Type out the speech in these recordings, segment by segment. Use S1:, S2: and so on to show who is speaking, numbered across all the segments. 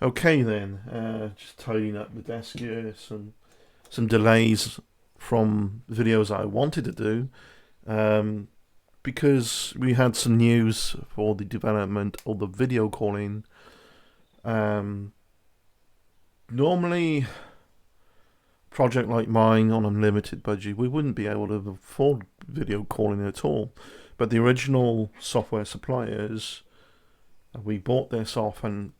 S1: Okay then, just tidying up the desk here. Some delays from videos I wanted to do, um, because we had some news for the development of the video calling. Um, Normally, a project like mine on a limited budget, we wouldn't be able to afford video calling at all. But the original software suppliers, we bought this off, and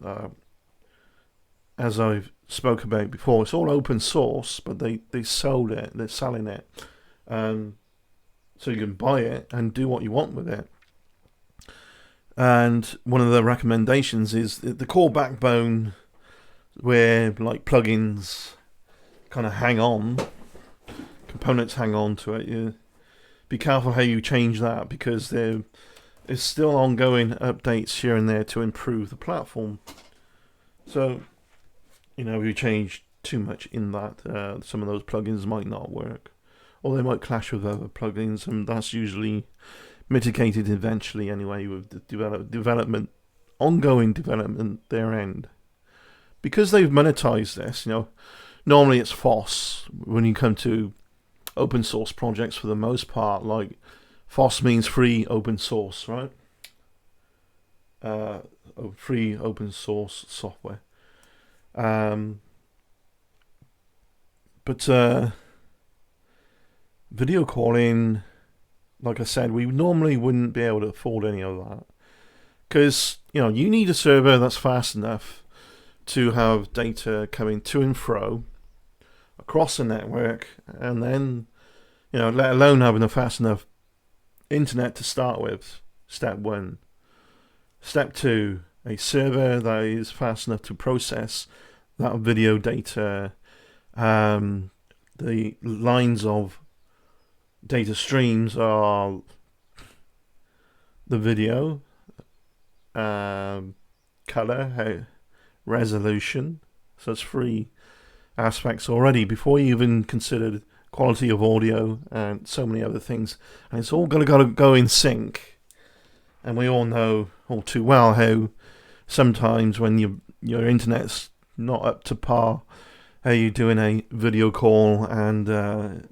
S1: as I've spoke about before, it's all open source, but they sold it. They're selling it, um, so you can buy it and do what you want with it. And one of the recommendations is the core backbone, where like plugins kind of hang on, components hang on to it. You be careful how you change that, because there is still ongoing updates here and there to improve the platform. So if you change too much in that, some of those plugins might not work, or they might clash with other plugins, and that's usually mitigated eventually anyway with the ongoing development their end. Because they've monetized this, normally it's FOSS when you come to open source projects for the most part. Like FOSS means free open source, right? Free open source software. But video calling, like I said, we normally wouldn't be able to afford any of that, because you need a server that's fast enough to have data coming to and fro across the network, and then let alone having a fast enough internet to start with. Step one. Step two, a server that is fast enough to process that video data. The lines of data streams are the video, color, resolution. So it's three aspects already before you even considered quality of audio and so many other things. And it's all got to go in sync. And we all know all too well how sometimes when your internet's not up to par, how you're doing a video call and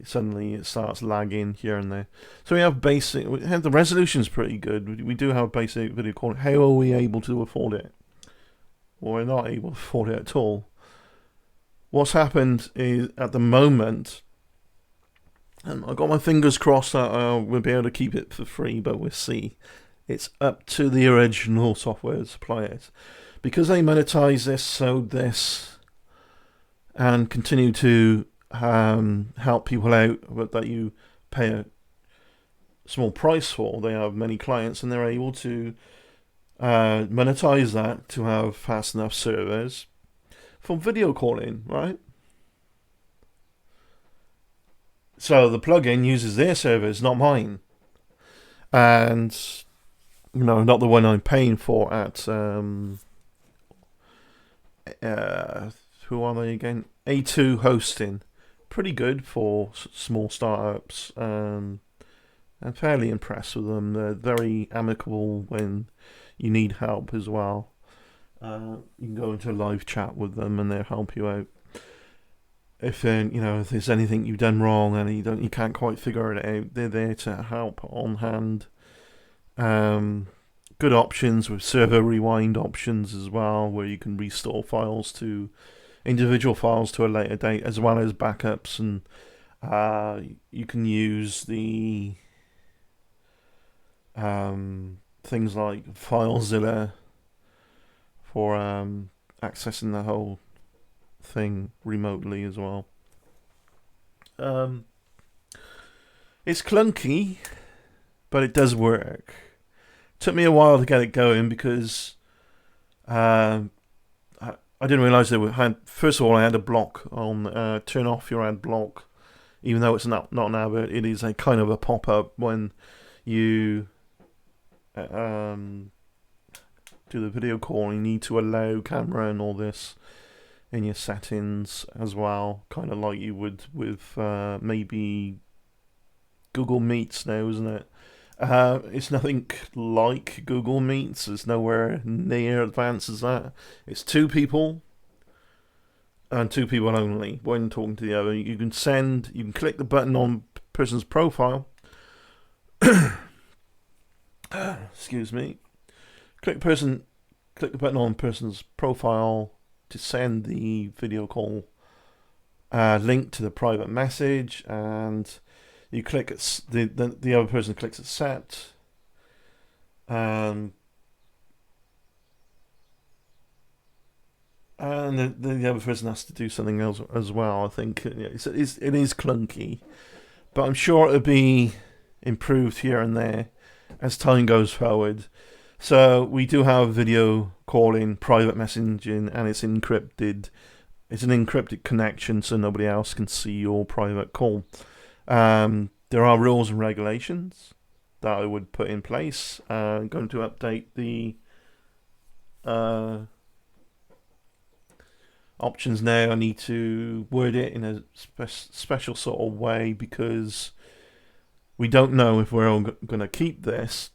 S1: suddenly it starts lagging here and there. So we have the resolution's pretty good. We do have basic video call. How are we able to afford it? Well, we're not able to afford it at all. What's happened is, at the moment, I've got my fingers crossed that we'll be able to keep it for free, but we'll see. It's up to the original software suppliers. Because they monetize this, sold this, and continue to help people out, but that you pay a small price for. They have many clients, and they're able to monetize that to have fast enough servers for video calling, right? So the plugin uses their servers, not mine, and not the one I'm paying for at who are they again? A2 Hosting. Pretty good for small startups. I'm fairly impressed with them. They're very amicable when you need help as well. You can go into a live chat with them and they'll help you out. If if there's anything you've done wrong and you can't quite figure it out, they're there to help on hand. Good options with server rewind options as well, where you can restore individual files to a later date, as well as backups, and you can use the things like FileZilla for accessing the whole thing remotely as well. It's clunky, but it does work. Took me a while to get it going because I didn't realise first of all, I had a block on turn off your ad block, even though it's not an advert. It is a kind of a pop-up when you do the video call. You need to allow camera and all this in your settings as well, kind of like you would with maybe Google Meets now, isn't it? It's nothing like Google Meets. It's nowhere near advanced as that. It's two people and two people only when talking to the other. You can click the button on person's profile. Excuse me. Click the button on person's profile to send the video call link to the private message, and you click the other person clicks accept, and the other person has to do something else as well. I think it is clunky, but I'm sure it'll be improved here and there as time goes forward. So we do have video calling, private messaging, and it's encrypted. It's an encrypted connection, so nobody else can see your private call. There are rules and regulations that I would put in place. I'm going to update the options now. I need to word it in a special sort of way because we don't know if we're all going to keep this.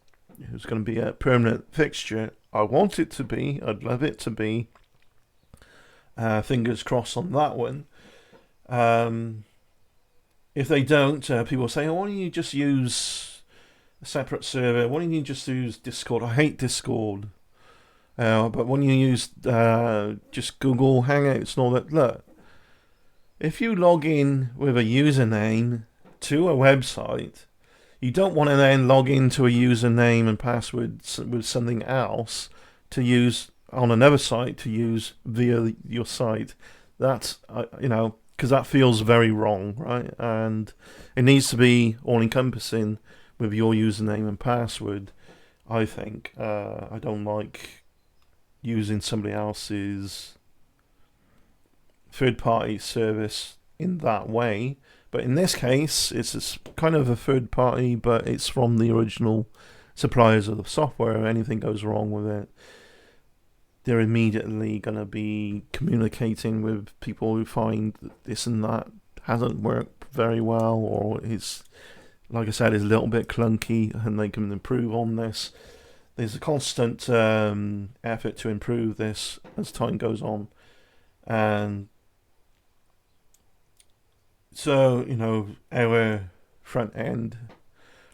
S1: It's going to be a permanent fixture. I want it to be. I'd love it to be. Fingers crossed on that one. If they don't, people say, "Oh, why don't you just use a separate server? Why don't you just use Discord?" I hate Discord. But when you use just Google Hangouts and all that, look, if you log in with a username to a website, you don't want to then log into a username and password with something else to use on another site to use via your site. That's, because that feels very wrong, right? And it needs to be all-encompassing with your username and password, I think. I don't like using somebody else's third-party service in that way. But in this case, it's kind of a third party, but it's from the original suppliers of the software. If anything goes wrong with it, they're immediately going to be communicating with people who find that this and that hasn't worked very well, or is, like I said, is a little bit clunky, and they can improve on this. There's a constant effort to improve this as time goes on. And so, our front end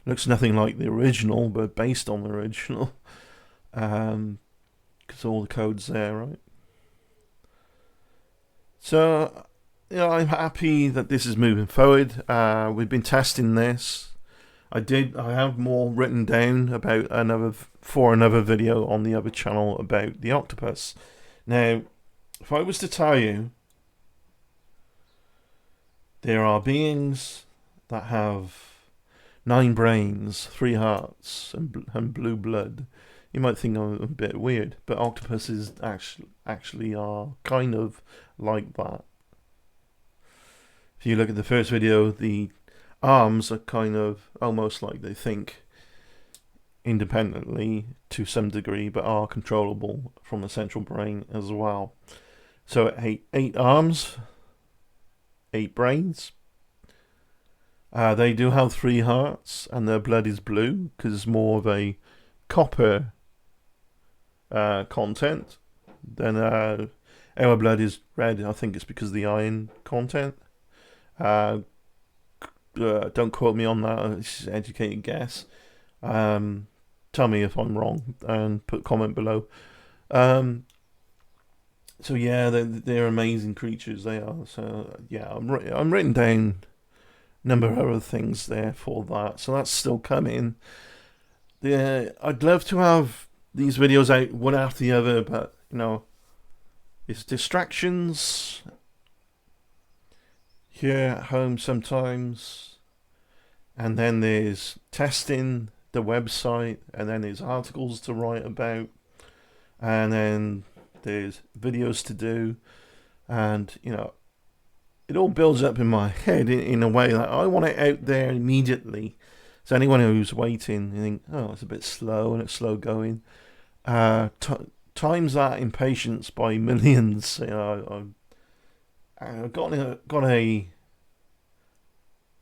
S1: looks nothing like the original, but based on the original. Because all the code's there, right? So, I'm happy that this is moving forward. We've been testing this. I have more written down about another video on the other channel about the octopus. Now, if I was to tell you, there are beings that have 9 brains, 3 hearts, and blue blood. You might think I'm a bit weird, but octopuses actually are kind of like that. If you look at the first video, the arms are kind of almost like they think independently to some degree, but are controllable from the central brain as well. So 8 arms, 8 brains. They do have 3 hearts, and their blood is blue because it's more of a copper content. Then our blood is red. I think it's because of the iron content. Don't quote me on that. It's an educated guess. Tell me if I'm wrong and put a comment below. So yeah, they're amazing creatures. They are. So yeah, I'm written down a number of other things there for that. So that's still coming. I'd love to have these videos out one after the other, but it's distractions here at home sometimes, and then there's testing the website, and then there's articles to write about, and then there's videos to do, and it all builds up in my head in a way that I want it out there immediately. So anyone who's waiting, you think, oh, it's a bit slow and it's slow going. Times that impatience by millions. I've got a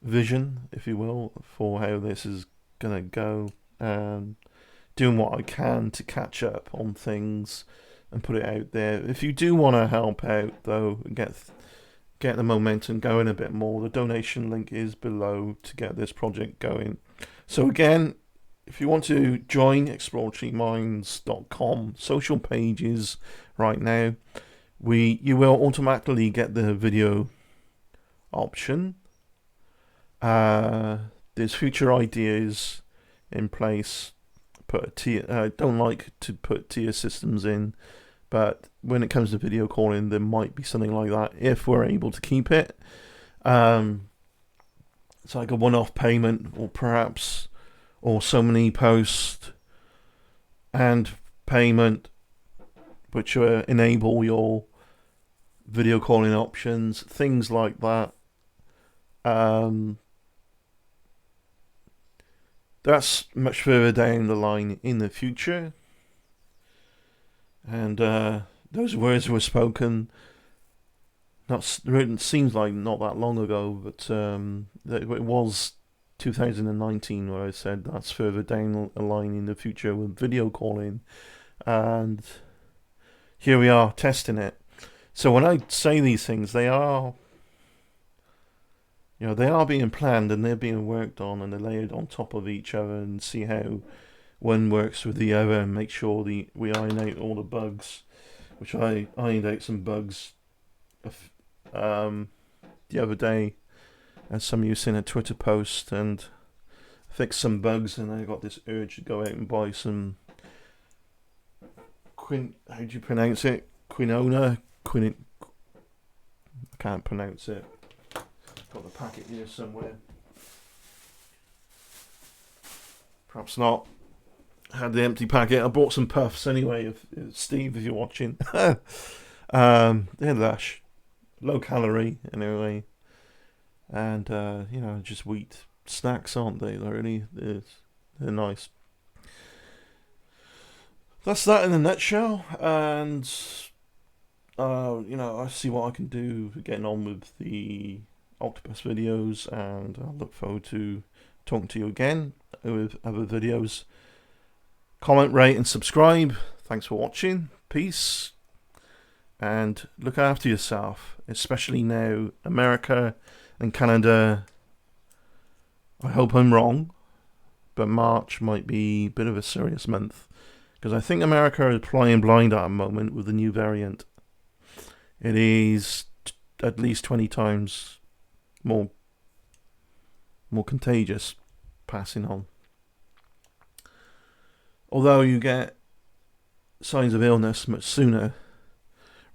S1: vision, if you will, for how this is gonna go. doing what I can to catch up on things and put it out there. If you do want to help out, though, and get the momentum going a bit more, the donation link is below to get this project going. So again, if you want to join exploratoryminds.com social pages right now, you will automatically get the video option. There's future ideas in place. Don't like to put tier systems in, but when it comes to video calling, there might be something like that if we're able to keep it. It's like a one-off payment, or so many posts and payment, which enable your video calling options, things like that. That's much further down the line in the future. And those words were spoken. It seems like not that long ago, but it was 2019 where I said that's further down the line in the future with video calling, and here we are testing it. So when I say these things, they are being planned and they're being worked on, and they're layered on top of each other, and see how one works with the other, and make sure we iron out all the bugs, which I ironed out some bugs the other day, as some of you seen a Twitter post, and fixed some bugs, and I got this urge to go out and buy some how do you pronounce it? I can't pronounce it. Got the packet here somewhere. Perhaps not. I had the empty packet. I bought some puffs anyway. If Steve, if you're watching, they're lush, low calorie anyway, and just wheat snacks, aren't they? They're nice. That's that in a nutshell, and I see what I can do getting on with the octopus videos, and I look forward to talking to you again with other videos. Comment, rate, and subscribe. Thanks for watching. Peace, and look after yourself, especially now, America and Canada. I hope I'm wrong, but March might be a bit of a serious month, because I think America is flying blind at the moment with the new variant. It is at least 20 times more contagious, passing on. Although you get signs of illness much sooner,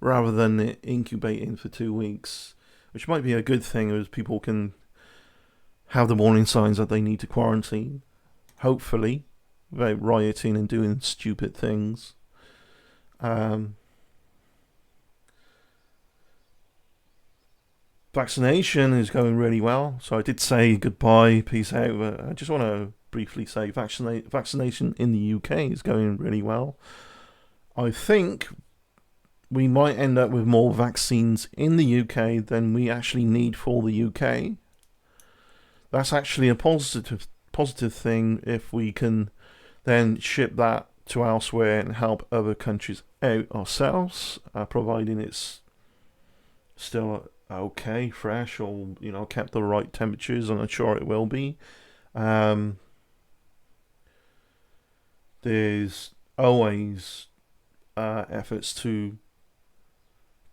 S1: rather than it incubating for 2 weeks, which might be a good thing, as people can have the warning signs that they need to quarantine, hopefully, without rioting and doing stupid things. Vaccination is going really well. So I did say goodbye, peace out. But I just want to briefly say vaccination in the UK is going really well. I think we might end up with more vaccines in the UK than we actually need for the UK. That's actually a positive thing if we can then ship that to elsewhere and help other countries out ourselves, providing it's still okay, fresh, or kept the right temperatures, and I'm sure it will be. There's always efforts to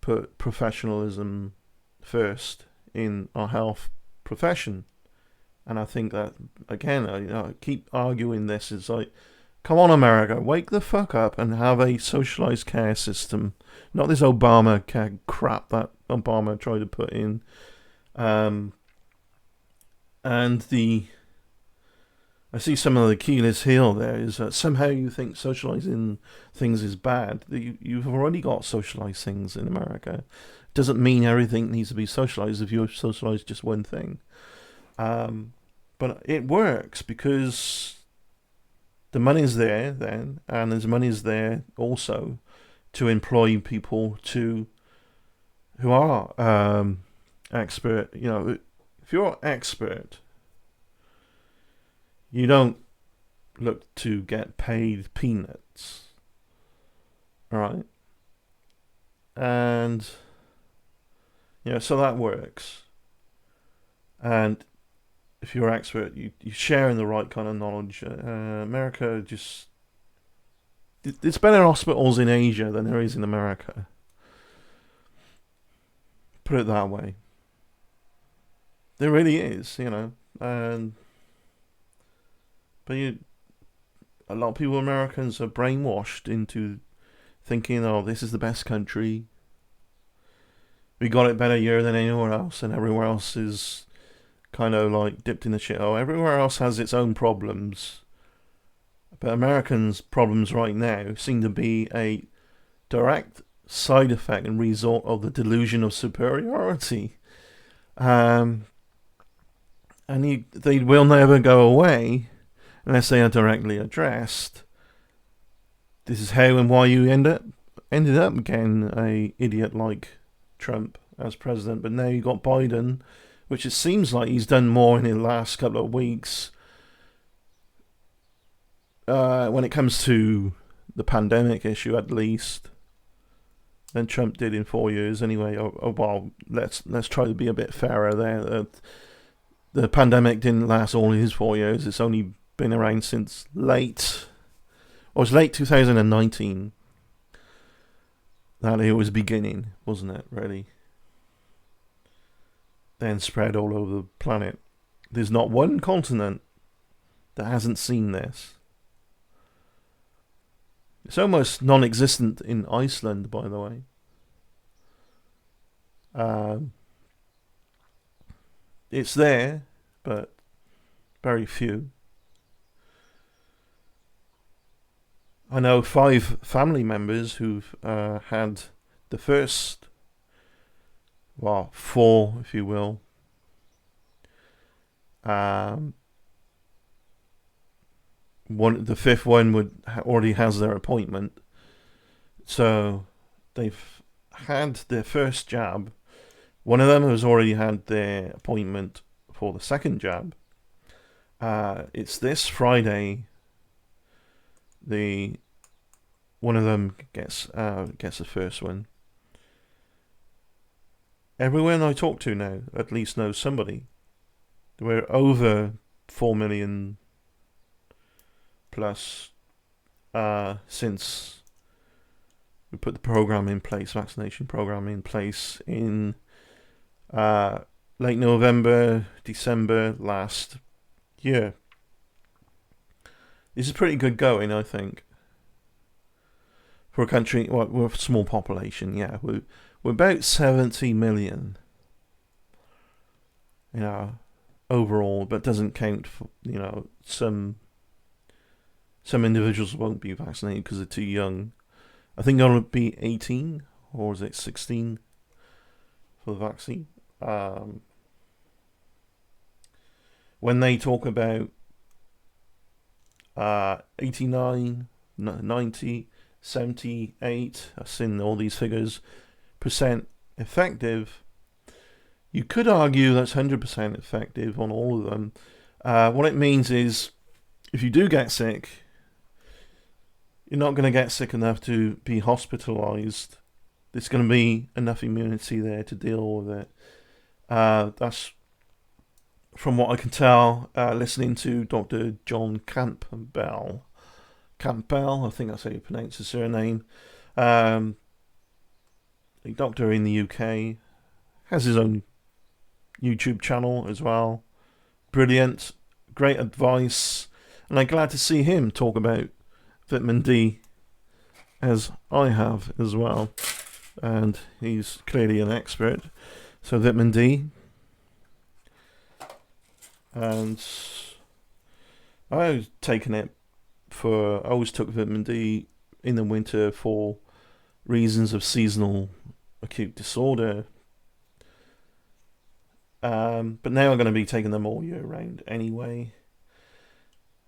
S1: put professionalism first in our health profession, and I think that, again, I keep arguing this, is like, come on, America, wake the fuck up and have a socialized care system, not this Obamacare crap that Obama tried to put in. And I see some of the Achilles heel there is that somehow you think socializing things is bad. You've already got socialized things in America. It doesn't mean everything needs to be socialized if you socialize just one thing. But it works because the money's there then, and there's money's there also to employ people who are expert. If you're expert, you don't look to get paid peanuts. Alright? And, so that works. And if you're an expert, you're sharing the right kind of knowledge. America just... There's better hospitals in Asia than there is in America. Put it that way. There really is, And but a lot of people, Americans, are brainwashed into thinking, oh, this is the best country. We got it better here than anywhere else, and everywhere else is kind of like dipped in the shit. Oh, everywhere else has its own problems. But Americans' problems right now seem to be a direct side effect and result of the delusion of superiority. And they will never go away unless they are directly addressed. This is how and why you ended up getting a idiot like Trump as president. But now you got Biden, which it seems like he's done more in the last couple of weeks when it comes to the pandemic issue, at least, than Trump did in 4 years. Anyway, well, let's try to be a bit fairer there. The pandemic didn't last all his 4 years. It's only been around since late 2019 that it was beginning, wasn't it, really? Then spread all over the planet. There's not one continent that hasn't seen this. It's almost non-existent in Iceland, by the way. It's there, but very few. I know 5 family members who've had the first, 4, if you will. The 5th one already has their appointment, so they've had their first jab. One of them has already had their appointment for the second jab. It's this Friday. One of them gets the first one. Everyone I talk to now at least knows somebody. We're over 4 million plus since we put the vaccination program in place in late November, December last year. This is pretty good going, I think, for a country. Well, we're a small population. Yeah, we're about 70 million. Overall, but doesn't count for some individuals won't be vaccinated because they're too young. I think they'll be 18 or is it 16 for the vaccine. When they talk about 89, 90, 78, I've seen all these figures, percent effective, you could argue that's 100% effective on all of them. What it means is, if you do get sick, you're not going to get sick enough to be hospitalized. There's going to be enough immunity there to deal with it. That's from what I can tell, listening to Dr. John Campbell, I think that's how you pronounce his surname, a doctor in the UK, has his own YouTube channel as well. Brilliant, great advice, and I'm glad to see him talk about vitamin D, as I have as well, and he's clearly an expert. So vitamin D, and I always took vitamin D in the winter for reasons of seasonal acute disorder. But now I'm going to be taking them all year round anyway.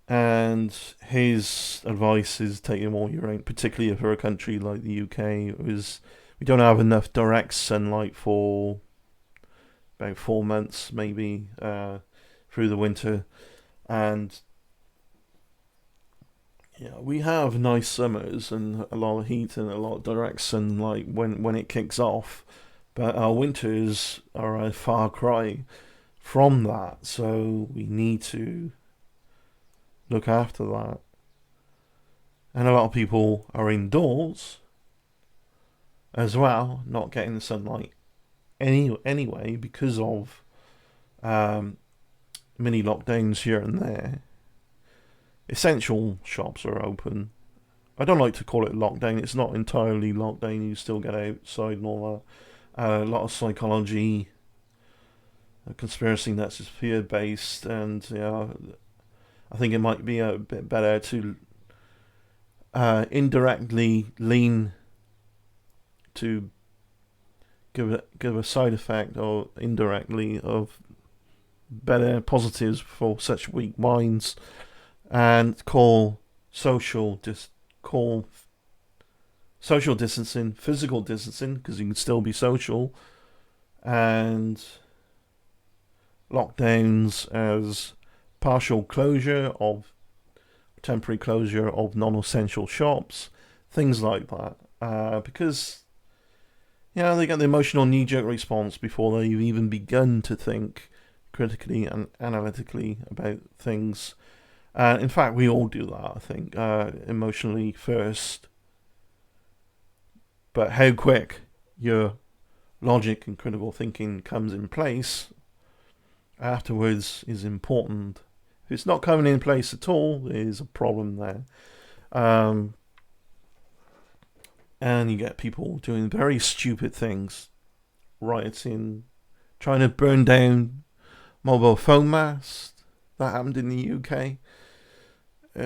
S1: And his advice is taking them all year round, particularly for a country like the UK. We don't have enough direct sunlight for about 4 months, maybe, through the winter. And Yeah, we have nice summers and a lot of heat and a lot of direct sun, like when it kicks off. But our winters are a far cry from that, so we need to look after that. And a lot of people are indoors as well, not getting the sunlight anyway because of um, mini lockdowns here and there. Essential shops are open. I don't like to call it lockdown. It's not entirely lockdown. You still get outside and all that. A lot of psychology, conspiracy that's just fear based, and I think it might be a bit better to indirectly lean to give a side effect or indirectly of better positives for such weak minds, and call social distancing physical distancing, because you can still be social, and lockdowns as partial closure of temporary closure of non-essential shops, things like that, because they get the emotional knee-jerk response before they've even begun to think critically and analytically about things. In fact, we all do that, I think, emotionally first. But how quick your logic and critical thinking comes in place afterwards is important. If it's not coming in place at all, there's a problem there. And you get people doing very stupid things, rioting, trying to burn down mobile phone masts. That happened in the UK.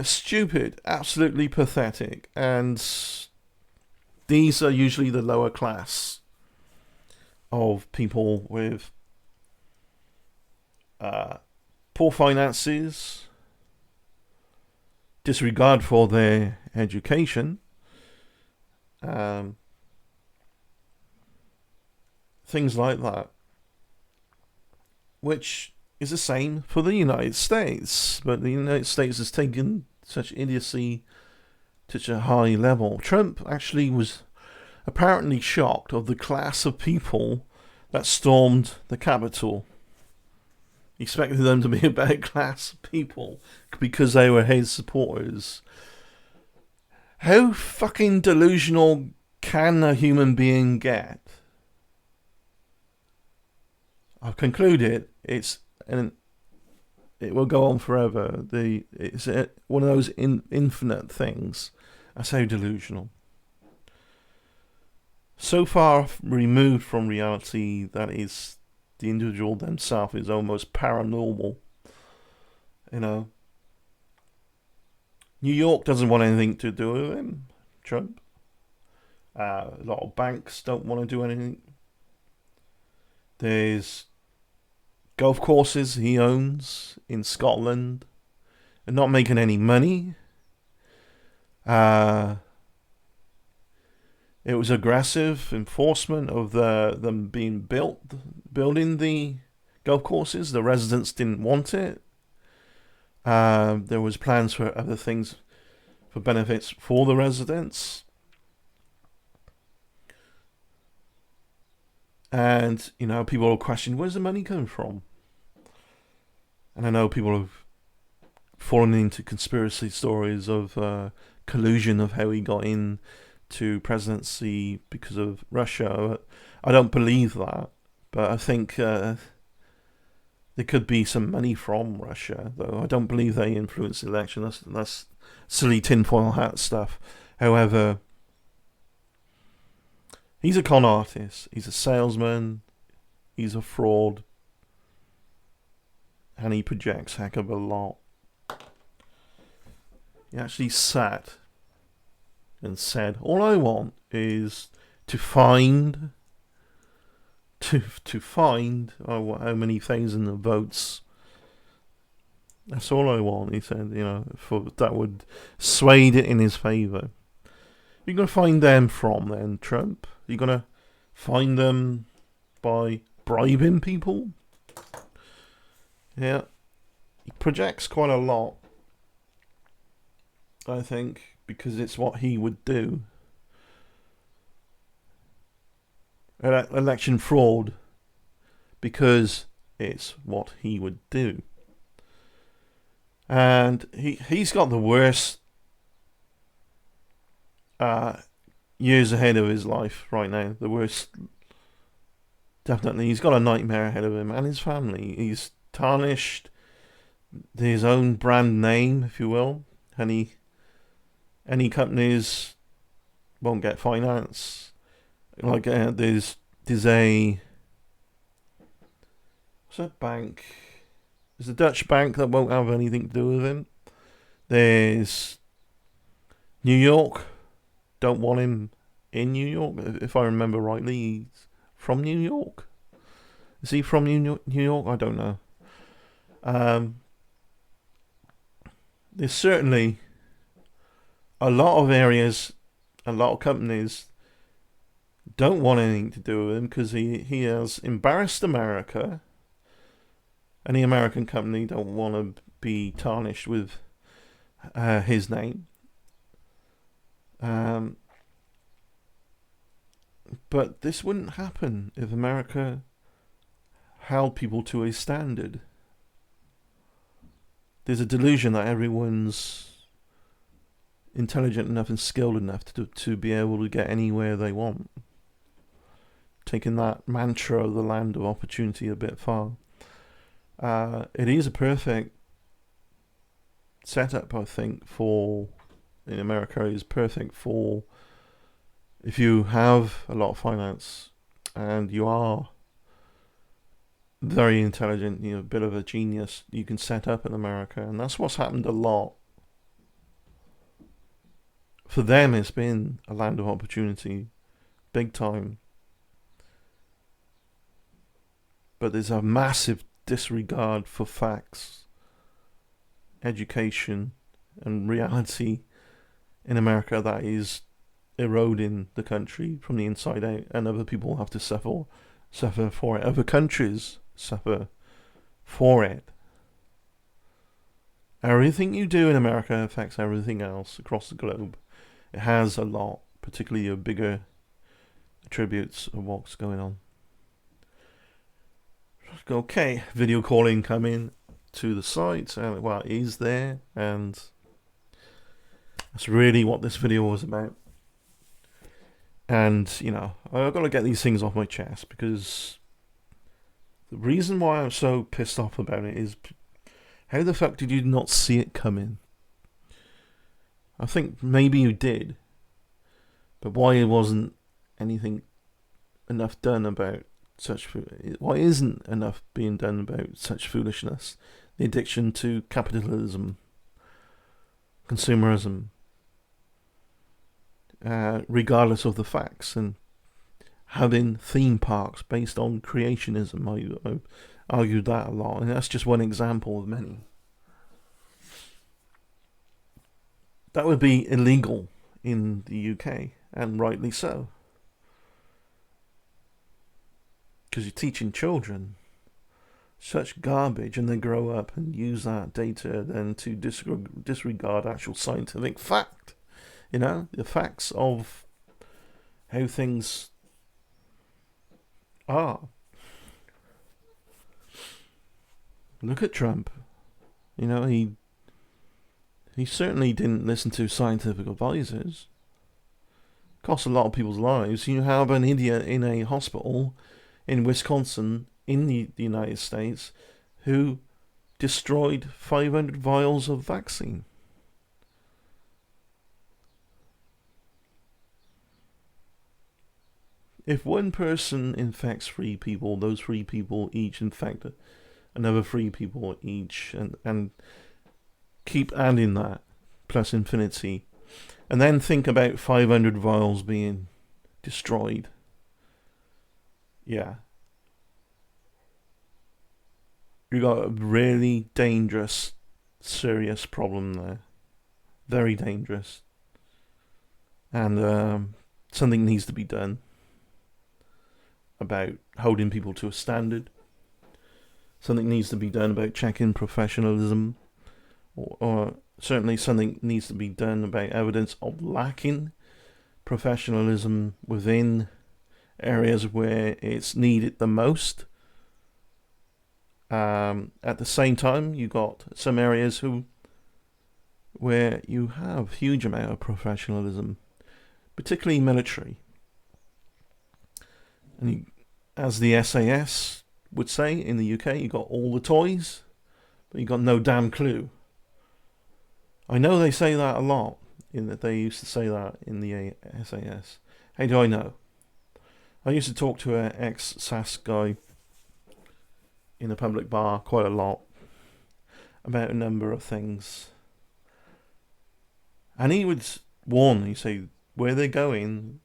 S1: Stupid, absolutely pathetic, and these are usually the lower class of people with poor finances, disregard for their education, things like that, which is the same for the United States, but the United States has taken such idiocy to such a high level. Trump actually was apparently shocked of the class of people that stormed the Capitol. He expected them to be a better class of people because they were his supporters. How fucking delusional can a human being get? I've concluded it will go on forever. It's one of those infinite things. That's how delusional. So far removed from reality that is the individual themselves is almost paranormal. New York doesn't want anything to do with him, Trump. A lot of banks don't want to do anything. There's golf courses he owns in Scotland and not making any money. It was aggressive enforcement of them building the golf courses. The residents didn't want it. There was plans for other things, for benefits for the residents. And, people will question, where's the money coming from? And I know people have fallen into conspiracy stories of collusion of how he got in to presidency because of Russia. I don't believe that, but I think there could be some money from Russia, though. I don't believe they influenced the election. That's silly tinfoil hat stuff. However, he's a con artist. He's a salesman. He's a fraud. And he projects a heck of a lot. He actually sat and said, all I want is to find how many thousand of votes. That's all I want, he said, for that would sway it in his favour. You're going to find them from then, Trump? You're going to find them by bribing people? Yeah. He projects quite a lot. I think, because it's what he would do. Election fraud, because it's what he would do. And he's got the worst years ahead of his life right now. The worst. Definitely. He's got a nightmare ahead of him and his family. He's tarnished his own brand name, if you will. Any companies won't get finance. Like there's a what's that bank? There's a Dutch bank that won't have anything to do with him. There's New York, don't want him in New York. If I remember rightly, he's from New York. Is he from New York? I don't know. There's certainly a lot of areas, a lot of companies don't want anything to do with him because he has embarrassed America. Any American company don't want to be tarnished with his name. But this wouldn't happen if America held people to a standard. There's a delusion that everyone's intelligent enough and skilled enough to be able to get anywhere they want. Taking that mantra of the land of opportunity a bit far. It is a perfect setup, I think, in America. Is perfect for if you have a lot of finance and you are very intelligent, a bit of a genius, you can set up in America. And that's what's happened a lot. For them, it's been a land of opportunity, big time. But there's a massive disregard for facts, education, and reality in America that is eroding the country from the inside out, and other people have to suffer for it. Other countries suffer for it. Everything you do in America affects everything else across the globe. It has a lot, particularly your bigger attributes of what's going on. Okay, video calling coming to the site, and well, it is there, and that's really what this video was about. And, I've got to get these things off my chest, because the reason why I'm so pissed off about it is, how the fuck did you not see it coming? I think maybe you did, but why wasn't anything enough done about why isn't enough being done about such foolishness? The addiction to capitalism, consumerism, regardless of the facts, and having theme parks based on creationism. I argued that a lot, and that's just one example of many. That would be illegal in the UK, and rightly so. Because you're teaching children such garbage, and they grow up and use that data then to disregard actual scientific fact. The facts of how things are. Look at Trump. He certainly didn't listen to scientific advisors. Cost a lot of people's lives. You have an idiot in a hospital in Wisconsin, in the United States, who destroyed 500 vials of vaccine. If one person infects 3 people, those 3 people each infect another 3 people each, and keep adding that, plus infinity. And then think about 500 vials being destroyed. Yeah. You got a really dangerous, serious problem there. Very dangerous. And something needs to be done about holding people to a standard. Something needs to be done about checking professionalism, or certainly something needs to be done about evidence of lacking professionalism within areas where it's needed the most. At the same time, you got some areas where you have huge amount of professionalism, particularly military. And as the SAS would say in the UK, you got all the toys, but you got no damn clue. I know they say that a lot. In that they used to say that in the SAS. How do I know? I used to talk to an ex-SAS guy in a public bar quite a lot about a number of things. And he would warn, he'd say, where they're going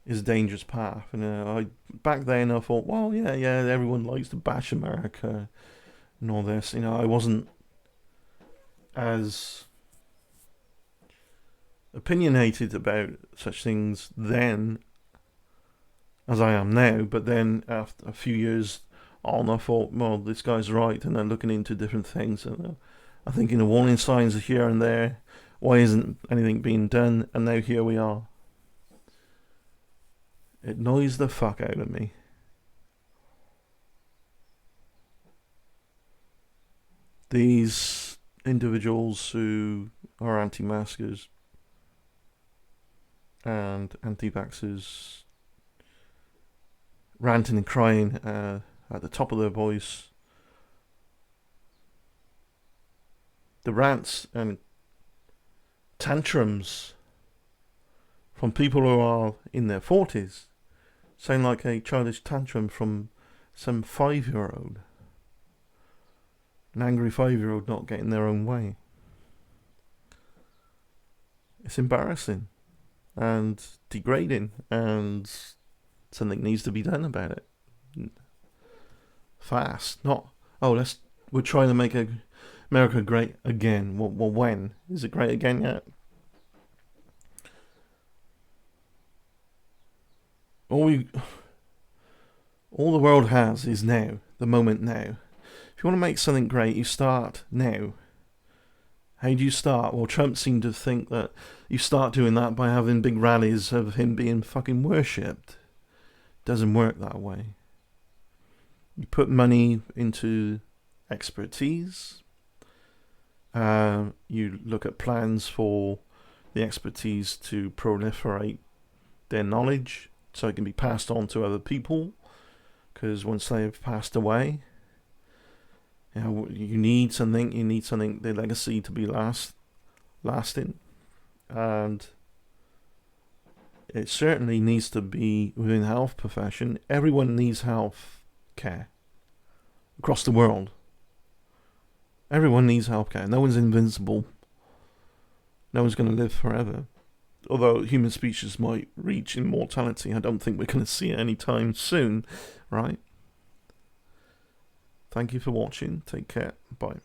S1: is a dangerous path. And back then I thought, well, yeah, everyone likes to bash America and all this. I wasn't as opinionated about such things then as I am now. But then after a few years on, I thought, well, this guy's right. And then looking into different things, and I think the warning signs are here and there. Why isn't anything being done? And now here we are. It annoys the fuck out of me. These individuals who are anti-maskers and anti-vaxxers ranting and crying at the top of their voice. The rants and tantrums from people who are in their 40s sound like a childish tantrum from some 5-year-old. An angry 5-year-old not getting their own way. It's embarrassing and degrading, and something needs to be done about it. Fast. Not, we're trying to make America great again. Well, when? Is it great again yet? All the world has is now, the moment now. If you want to make something great, you start now. How do you start? Well, Trump seemed to think that you start doing that by having big rallies of him being fucking worshipped. Doesn't work that way. You put money into expertise. You look at plans for the expertise to proliferate their knowledge so it can be passed on to other people. Because once they've passed away, you need something, the legacy to be lasting. And it certainly needs to be within the health profession. Everyone needs health care across the world. Everyone needs health care. No one's invincible. No one's going to live forever. Although human species might reach immortality, I don't think we're going to see it anytime soon, right? Thank you for watching. Take care. Bye.